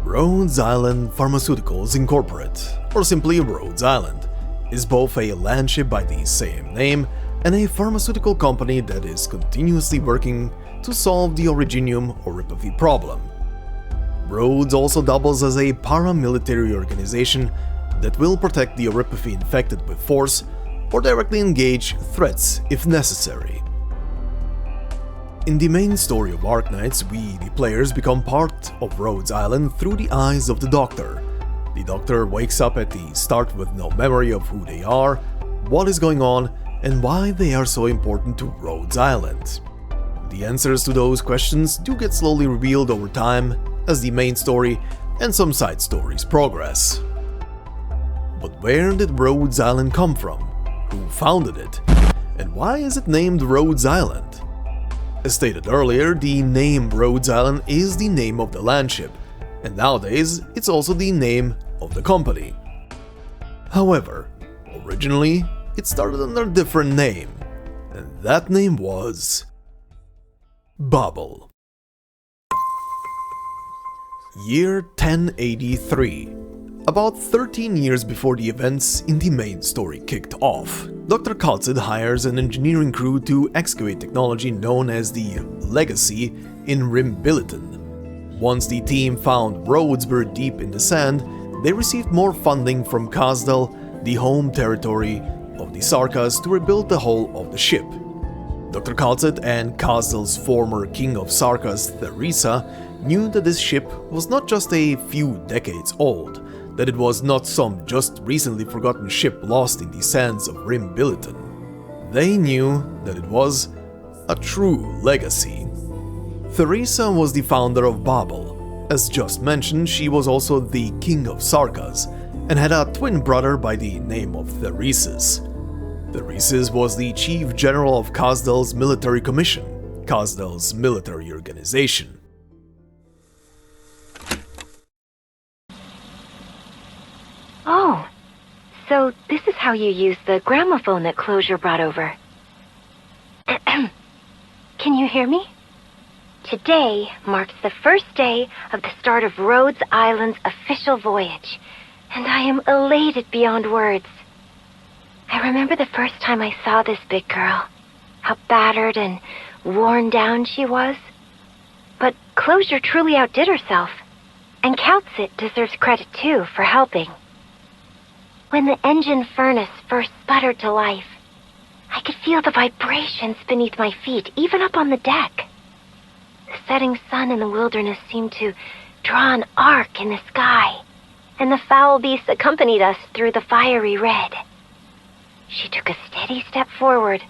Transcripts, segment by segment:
Rhodes Island Pharmaceuticals Incorporated, or simply Rhodes Island, is both a landship by the same name and a pharmaceutical company that is continuously working to solve the Originium Oripefi problem. Rhodes also doubles as a paramilitary organization that will protect the Oripefi infected with force or directly engage threats if necessary. In the main story of Arknights, we, the players, become part of Rhodes Island through the eyes of the Doctor. The Doctor wakes up at the start with no memory of who they are, what is going on, and why they are so important to Rhodes Island. The answers to those questions do get slowly revealed over time as the main story and some side stories progress. But where did Rhodes Island come from? Who founded it? And why is it named Rhodes Island? As stated earlier, the name Rhodes Island is the name of the landship, and nowadays it's also the name of the company. However, originally it started under a different name, and that name was Babel. Year 1083. About 13 years before the events in the main story kicked off, Dr. Kaltzid hires an engineering crew to excavate technology known as the Legacy in Rimbiliton. Once the team found Rhodes buried deep in the sand, they received more funding from Kazdal, the home territory of the Sarkas, to rebuild the hull of the ship. Dr. Kaltzid and Kazdal's former king of Sarkas, Theresa, knew that this ship was not just a few decades old, that it was not some just recently forgotten ship lost in the sands of Rimbiliton. They knew that it was a true legacy. Theresa was the founder of Babel. As just mentioned, she was also the king of Sarkas, and had a twin brother by the name of Theresis. Theresis was the chief general of Kazdal's military commission, Kazdal's military organization. Oh, so this is how you use the gramophone that Closure brought over. Can you hear me? Today marks the first day of the start of Rhodes Island's official voyage, and I am elated beyond words. I remember the first time I saw this big girl, how battered and worn down she was. But Closure truly outdid herself, and Kaltzit deserves credit too for helping. When the engine furnace first sputtered to life, I could feel the vibrations beneath my feet, even up on the deck. The setting sun in the wilderness seemed to draw an arc in the sky, and the foul beast accompanied us through the fiery red. She took a steady step forward,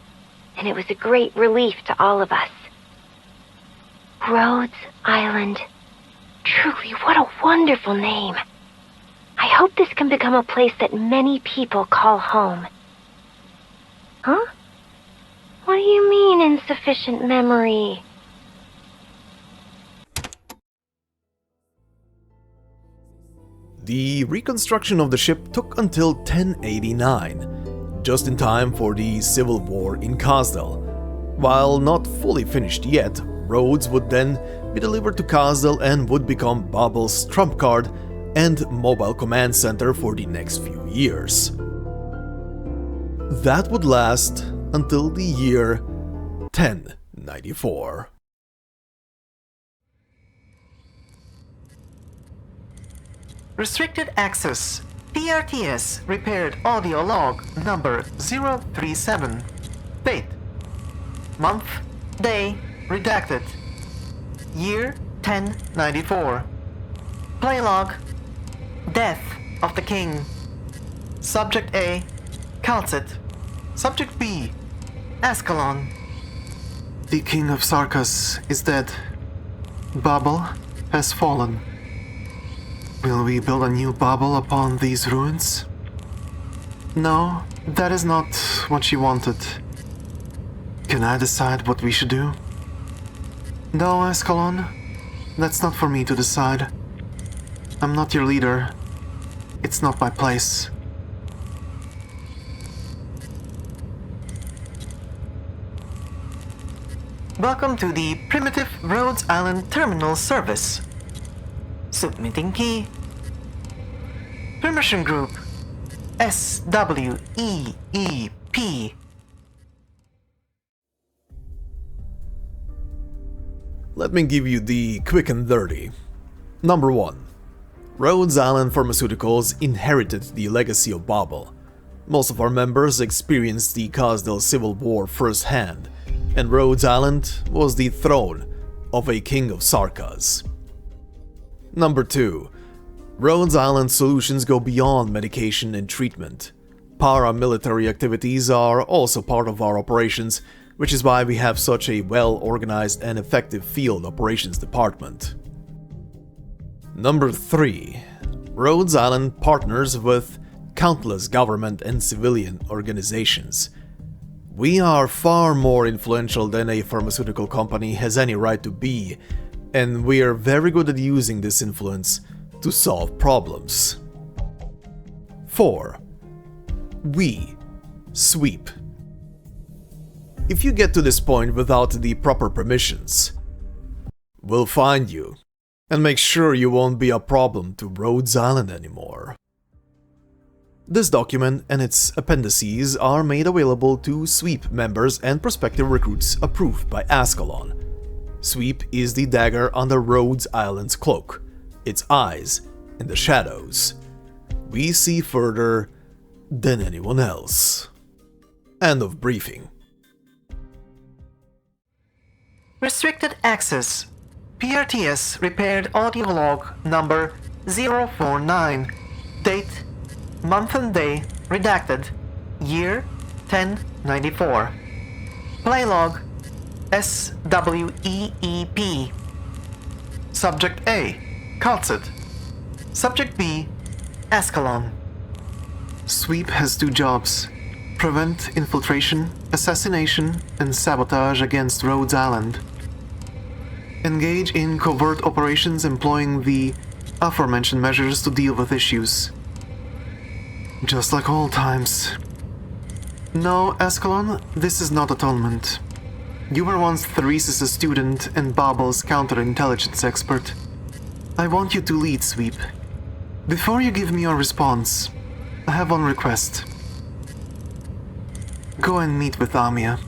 and it was a great relief to all of us. Rhodes Island. Truly, what a wonderful name. I hope this can become a place that many people call home. Huh? What do you mean, insufficient memory? The reconstruction of the ship took until 1089, just in time for the civil war in Kazdal. While not fully finished yet, Rhodes would then be delivered to Kazdal and would become Babel's trump card and mobile command center for the next few years. That would last until the year 1094. Restricted access. PRTS repaired audio log number 037. Date. Month. Day. Redacted. Year 1094. Play log. Death of the king. Subject A. Kaltzit. Subject B. Ascalon. The king of Sarkas is dead. Babel has fallen. Will we build a new Babel upon these ruins? No, that is not what she wanted. Can I decide what we should do? No, Ascalon. That's not for me to decide. I'm not your leader. It's not my place. Welcome to the Primitive Rhodes Island Terminal Service. Submitting key. Permission group S.W.E.E.P. Let me give you the quick and dirty. Number 1. Rhodes Island Pharmaceuticals inherited the legacy of Babel. Most of our members experienced the Khaz'dal Civil War firsthand, and Rhodes Island was the throne of a king of Sarkas. Number 2. Rhodes Island solutions go beyond medication and treatment. Paramilitary activities are also part of our operations, which is why we have such a well-organized and effective field operations department. Number 3. Rhodes Island partners with countless government and civilian organizations. We are far more influential than a pharmaceutical company has any right to be, and we are very good at using this influence to solve problems. 4. We sweep. If you get to this point without the proper permissions, we'll find you and make sure you won't be a problem to Rhodes Island anymore. This document and its appendices are made available to S.W.E.E.P members and prospective recruits approved by Ascalon. S.W.E.E.P is the dagger under Rhodes Island's cloak, its eyes in the shadows. We see further than anyone else. End of briefing. Restricted access. PRTS repaired audio log number 049. Date, month and day redacted. Year 1094. Play log S.W.E.E.P. Subject A, Calcit. Subject B, Ascalon. S.W.E.E.P has 2 jobs: prevent infiltration, assassination, and sabotage against Rhodes Island. Engage in covert operations employing the aforementioned measures to deal with issues. Just like old times. No, Ascalon, this is not atonement. You were once Therese's student and Babel's counterintelligence expert. I want you to lead S.W.E.E.P. Before you give me your response, I have one request. Go and meet with Amia.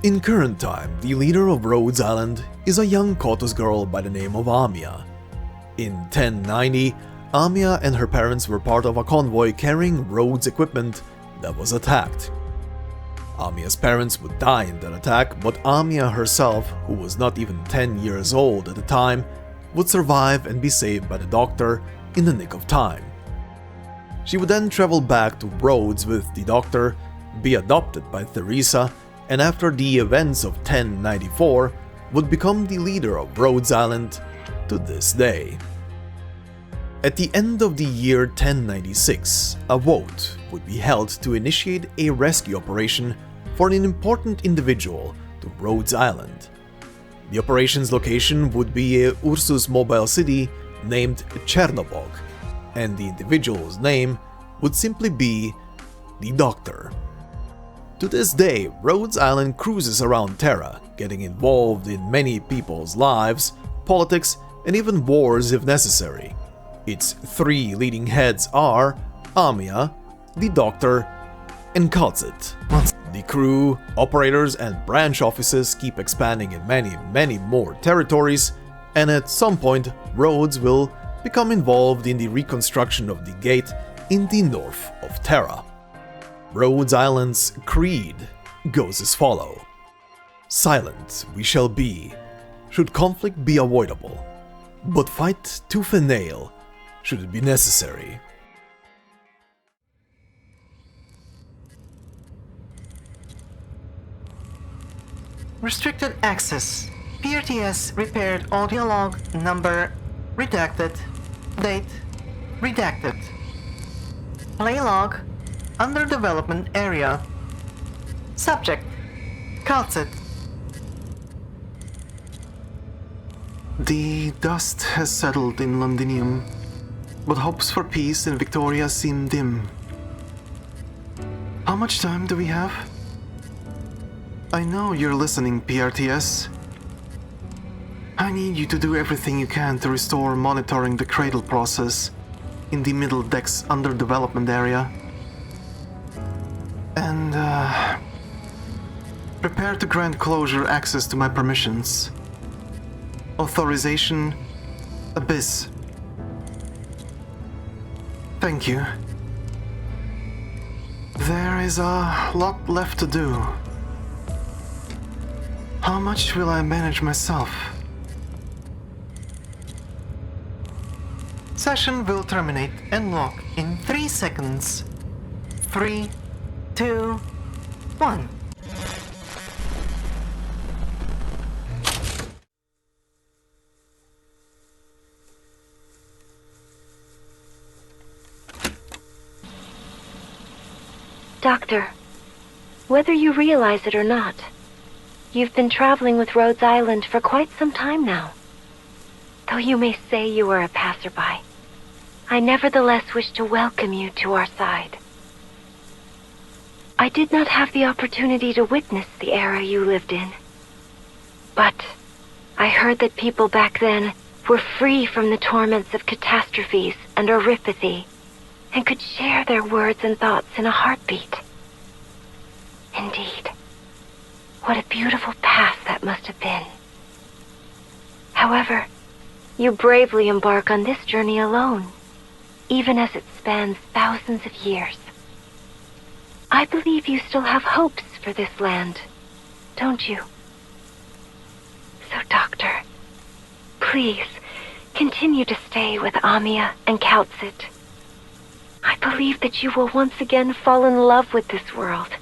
In current time, the leader of Rhodes Island is a young Kotos girl by the name of Amia. In 1090, Amia and her parents were part of a convoy carrying Rhodes equipment that was attacked. Amia's parents would die in that attack, but Amia herself, who was not even 10 years old at the time, would survive and be saved by the doctor in the nick of time. She would then travel back to Rhodes with the doctor, be adopted by Theresa, and after the events of 1094, would become the leader of Rhodes Island to this day. At the end of the year 1096, a vote would be held to initiate a rescue operation for an important individual to Rhodes Island. The operation's location would be a Ursus mobile city named Chernobog, and the individual's name would simply be the Doctor. To this day, Rhodes Island cruises around Terra, getting involved in many people's lives, politics, and even wars if necessary. Its 3 leading heads are Amia, the Doctor, and Calcit. The crew, operators, and branch offices keep expanding in many more territories, and at some point, Rhodes will become involved in the reconstruction of the gate in the north of Terra. Rhodes Island's creed goes as follows: silent we shall be, should conflict be avoidable, but fight tooth and nail, should it be necessary. Restricted access. PRTS repaired audio log number redacted. Date redacted. Play log under development area. Subject Calcit. The dust has settled in Londinium, but hopes for peace in Victoria seem dim. How much time do we have? I know you're listening, PRTS. I need you to do everything you can to restore monitoring the cradle process in the middle deck's underdevelopment area. And, prepare to grant closure access to my permissions. Authorization Abyss. Thank you. There is a lot left to do. How much will I manage myself? Session will terminate and lock in 3 seconds. 3, 2, 1. Doctor, whether you realize it or not, you've been traveling with Rhodes Island for quite some time now. Though you may say you are a passerby, I nevertheless wish to welcome you to our side. I did not have the opportunity to witness the era you lived in, but I heard that people back then were free from the torments of catastrophes and oripathy, and could share their words and thoughts in a heartbeat. Indeed, what a beautiful past that must have been. However, you bravely embark on this journey alone, even as it spans thousands of years. I believe you still have hopes for this land, don't you? So, Doctor, please continue to stay with Amia and Kautsit. I believe that you will once again fall in love with this world,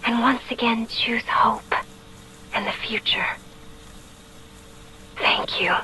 and once again choose hope and the future. Thank you.